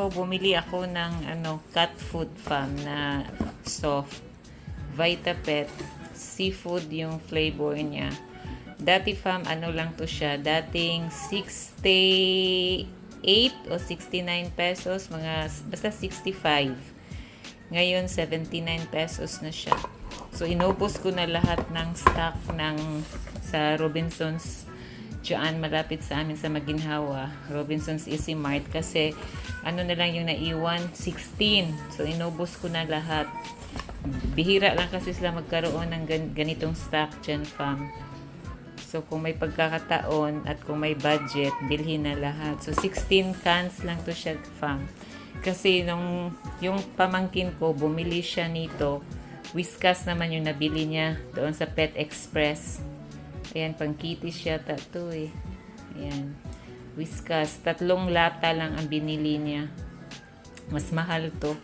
So, bumili ako ng cat food fam na soft. Vitapet. Seafood yung flavor niya. Dati fam, lang to siya. Dating 68 o 69 pesos. Basta 65. Ngayon, 79 pesos na siya. So, inubos ko na lahat ng stock sa Robinsons diyan malapit sa amin sa Maginhawa, Robinsons Easy Mart, kasi na lang yung naiwan, 16. So inubos ko na lahat. Bihira lang kasi sila magkaroon ng ganitong stock dyan, fam. So kung may pagkakataon at kung may budget, bilhin na lahat. So 16 cans lang to siya, fam. Kasi yung pamangkin ko, bumili siya nito. Whiskas naman yung nabili niya doon sa Pet Express. Ayan, pang kitty siya to eh. Ayan. Whiskas. 3 lata lang ang binili niya. Mas mahal to.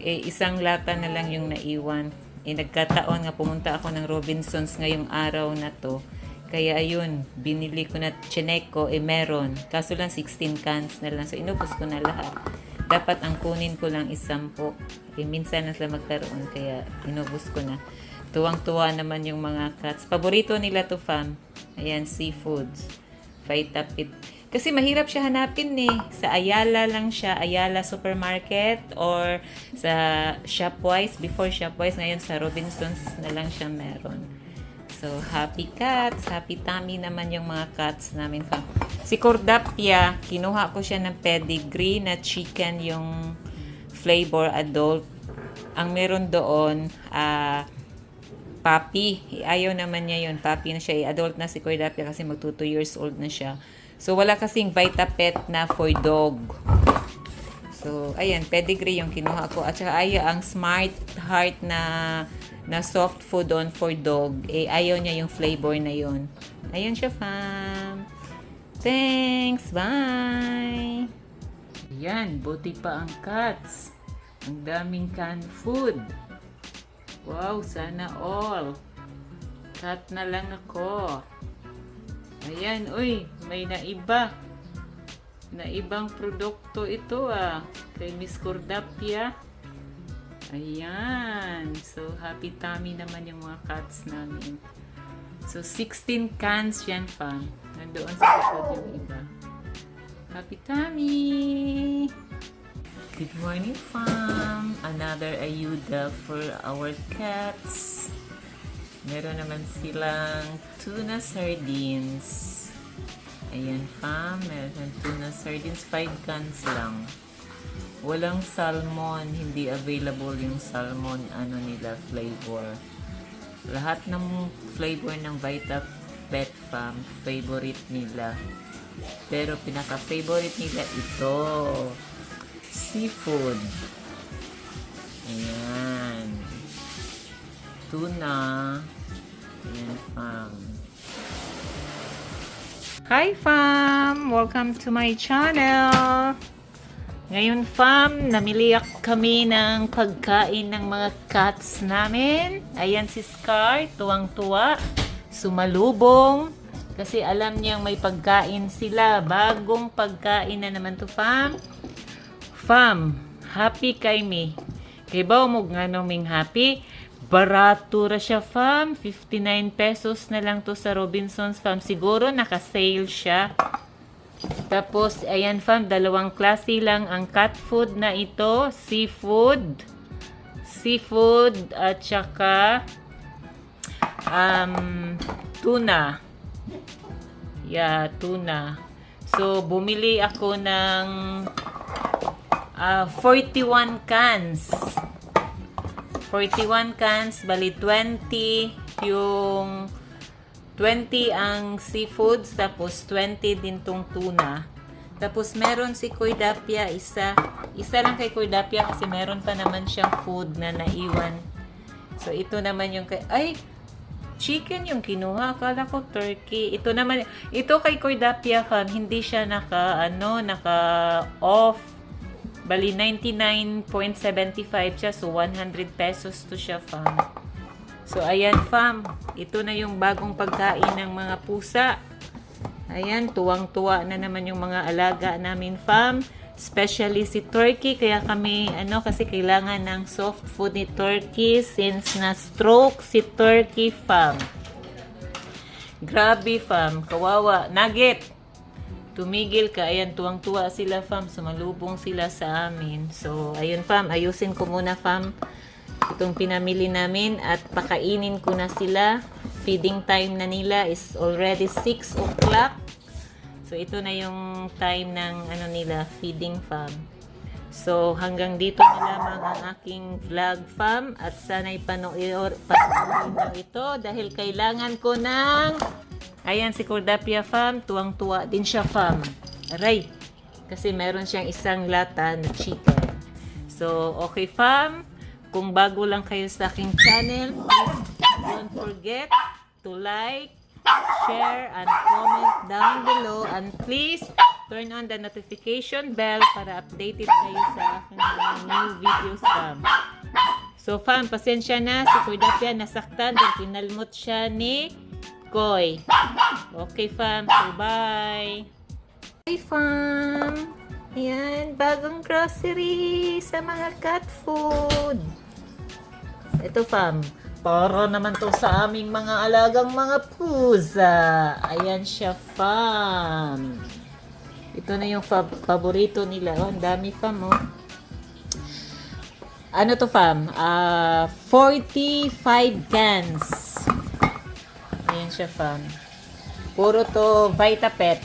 Eh, 1 lata na lang yung naiwan. Eh, nagkataon nga pumunta ako ng Robinsons ngayong araw na to. Kaya ayun, binili ko na chinek ko, meron. Kaso lang 16 cans na lang. So, inubos ko na lahat. Dapat ang kunin ko lang 10. Minsan na sila magkaroon. Kaya inubos ko na. Tuwang-tuwa naman yung mga cats. Paborito nila to, fam. Ayan, seafoods. Vitapet. Kasi mahirap siya hanapin eh. Sa Ayala lang siya. Ayala Supermarket or sa Shopwise. Before Shopwise. Ngayon sa Robinsons na lang siya meron. So, happy cats. Happy tummy naman yung mga cats namin, fam. Si Cordapia, kinuha ko siya ng pedigree na chicken yung flavor adult. Ang meron doon, puppy. Ayaw naman niya yun. Puppy na siya. Adult na si Cordapia kasi mag 2 years old na siya. So, wala kasing Vitapet na for dog. So, ayan. Pedigree yung kinuha ko. At saka ang Smart Heart na soft food on for dog. Ayaw niya yung flavor na yun. Ayan siya, fam. Thanks. Bye. Ayan. Buti pa ang cats. Ang daming canned food. Wow, sana all. Cut na lang ako. Ayan, uy, may naiba. Naibang produkto ito kay Miss Cordapia. Ayan. So, happy tummy naman yung mga cats namin. So, 16 cans yan, fam. Nandoon sa likod yung iba. Happy tummy! Good morning, fam. Another ayuda for our cats. Meron naman silang tuna sardines. Ayan, fam. Meron tuna sardines. 5 cans lang. Walang salmon. Hindi available yung salmon nila flavor. Lahat ng flavor ng Vitapet, fam, favorite nila. Pero pinaka-favorite nila ito. Seafood. Ayan. Tuna. Ayan, fam. Hi, fam! Welcome to my channel. Ngayon, fam, namili kami ng pagkain ng mga cats namin. Ayan si Scar, tuwang-tuwa. Sumalubong. Kasi alam niyang may pagkain sila. Bagong pagkain na naman to, fam. Fam, happy kay me. Kay ba mo nga ming happy? Barato ra siya, fam. 59 pesos na lang to sa Robinsons, fam. Siguro naka-sale siya. Tapos, ayan, fam, 2 klase lang ang cat food na ito. Seafood. Seafood at saka tuna. Yeah, tuna. So, bumili ako ng 41 cans. 41 cans, bali 20 yung 20 ang seafoods, tapos 20 din tong tuna. Tapos meron si Cordapia, isa lang kay Cordapia kasi meron pa naman siyang food na naiwan. So ito naman yung chicken yung kinuha, akala ko turkey. Ito naman, ito kay Cordapia, fam, hindi siya naka off. Bali 99.75 siya, so 100 pesos to siya, fam. So ayan, fam, ito na yung bagong pagkain ng mga pusa. Ayan, tuwang-tuwa na naman yung mga alaga namin, fam. especially si Turkey, kaya kami, kasi kailangan ng soft food ni Turkey since na-stroke si Turkey, fam. Grabe, fam. Kawawa. Nugget! Tumigil ka. Ayan, tuwang-tuwa sila, fam. Sumalubong sila sa amin. So, ayun, fam. Ayusin ko muna, fam. Itong pinamili namin at pakainin ko na sila. Feeding time na nila is already 6 o'clock. So, ito na yung time ng nila, feeding, fam. So, hanggang dito na lamang ang aking vlog, fam. At sana'y panoorin nyo ito dahil kailangan ko ng... Ayan, si Cordapia, fam. Tuwang-tuwa din siya, fam. Aray! Kasi meron siyang isang lata na chicken. So, okay, fam. Kung bago lang kayo sa aking channel, please don't forget to like, share, and comment down below. And please, turn on the notification bell para updated kayo sa aking mga new videos, fam. So, fam, pasensya na. Si Cordapia nasaktan dahil pinalmot siya ni Koy. Okay, fam. So, bye. Bye, fam. Ayan, bagong grocery sa mga cat food. Ito, fam. Para naman to sa aming mga alagang mga pusa. Ayan siya, fam. Ito na yung paborito nila. Oh, ang dami, fam, oh. Ano to, fam? 45 cans. Ayan siya, fam. Puro to Vitapet.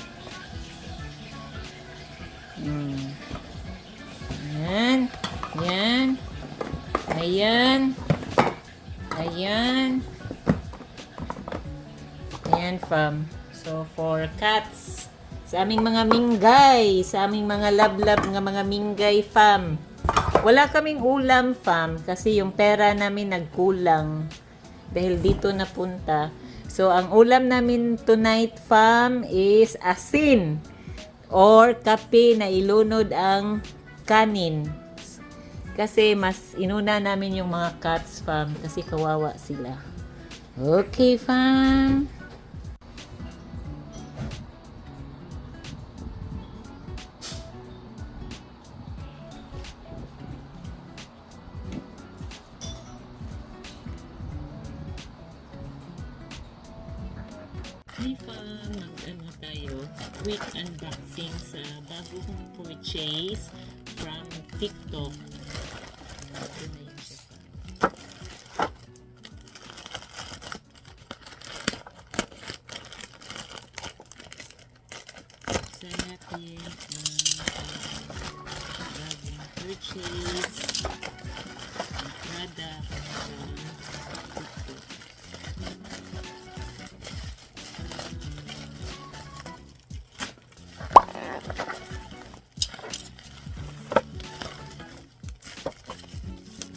Ayan. Ayan. Ayan. Ayan. Ayan, fam. So, for cats. Sa aming mga minggay. Sa aming mga lab-lab nga mga minggay, fam. Wala kaming ulam, fam. Kasi yung pera namin nagkulang. Dahil dito napunta. So, ang ulam namin tonight, fam, is asin. Or kape na ilunod ang kanin. Kasi mas inuna namin yung mga cats, fam. Kasi kawawa sila. Okay, fam. Hey, fam. Mag-ano tayo? Quick unboxing sa bago kong purchase from TikTok. Ito na yun siya, fam. Sa natin ang bagong purchase ng product from TikTok.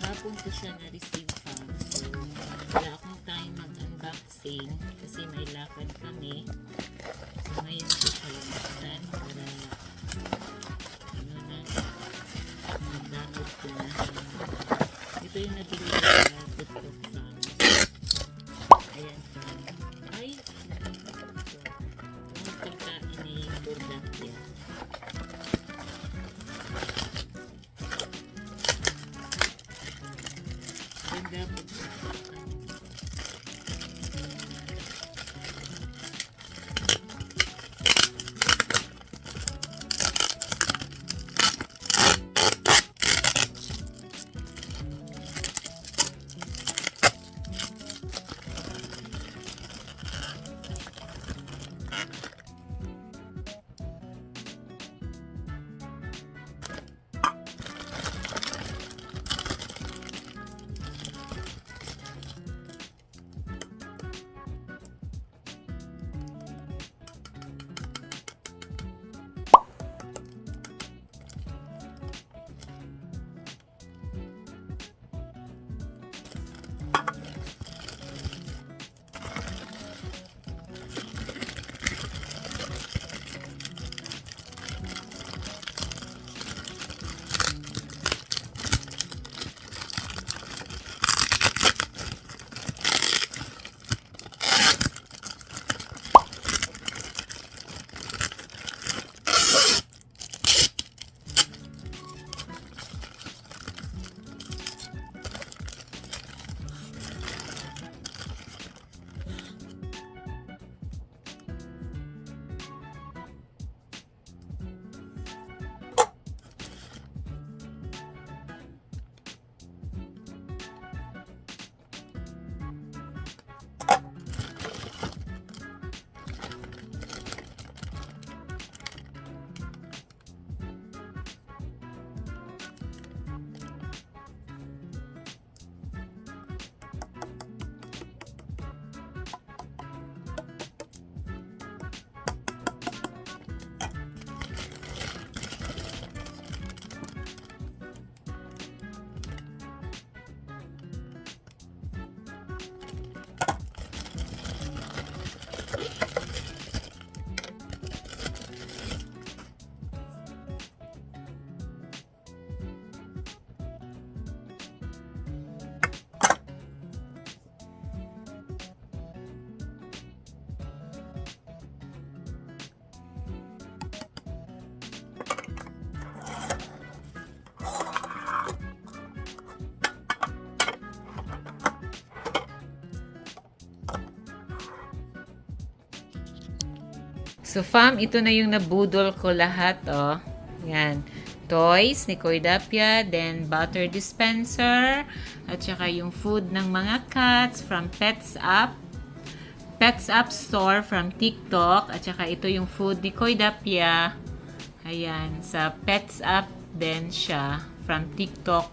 Hapon ko siya na-receive, fam. So, wala akong time mag-unboxing kasi may lakad kami. So, ngayon ko siya lumuksan para magamit ko na. Ito yung nabili ko sa TikTok, fam. Ayan, fam. Ay, yung pagkain ni Cordapia. Ganda po. So, fam, ito na yung nabudol ko lahat, oh. Yan. Toys ni Koidapia, then butter dispenser, at saka yung food ng mga cats from Pets Up Store from TikTok, at saka ito yung food ni Koidapia. Ayan, sa Pets Up din siya from TikTok.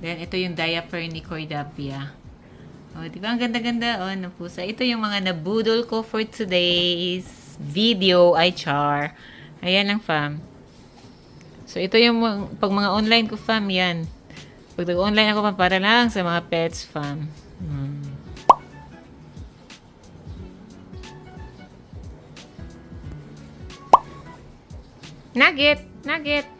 Then, ito yung diaper ni Koidapia. Oh, di ba? Ang ganda-ganda, oh, ng pusa. Ito yung mga nabudol ko for today's video, ay char. Ayan lang, fam. So, ito yung pag mga online ko, fam, yan. Pag nag-online ako, fam, para lang sa mga pets, fam. Nugget! Nugget!